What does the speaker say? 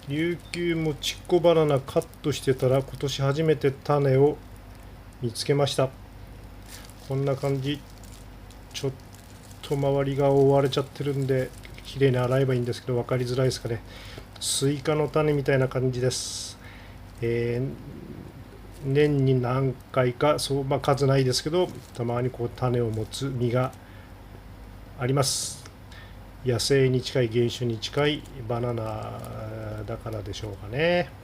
琉球もちっこバナナカットしてたら今年初めて種を見つけました。こんな感じ。ちょっと周りが覆われちゃってるんで綺麗に洗えばいいんですけど、分かりづらいですかね。スイカの種みたいな感じです。年に何回か、そう、数ないですけど、たまにこう種を持つ実があります。野生に近い、原種に近いバナナだからでしょうかね。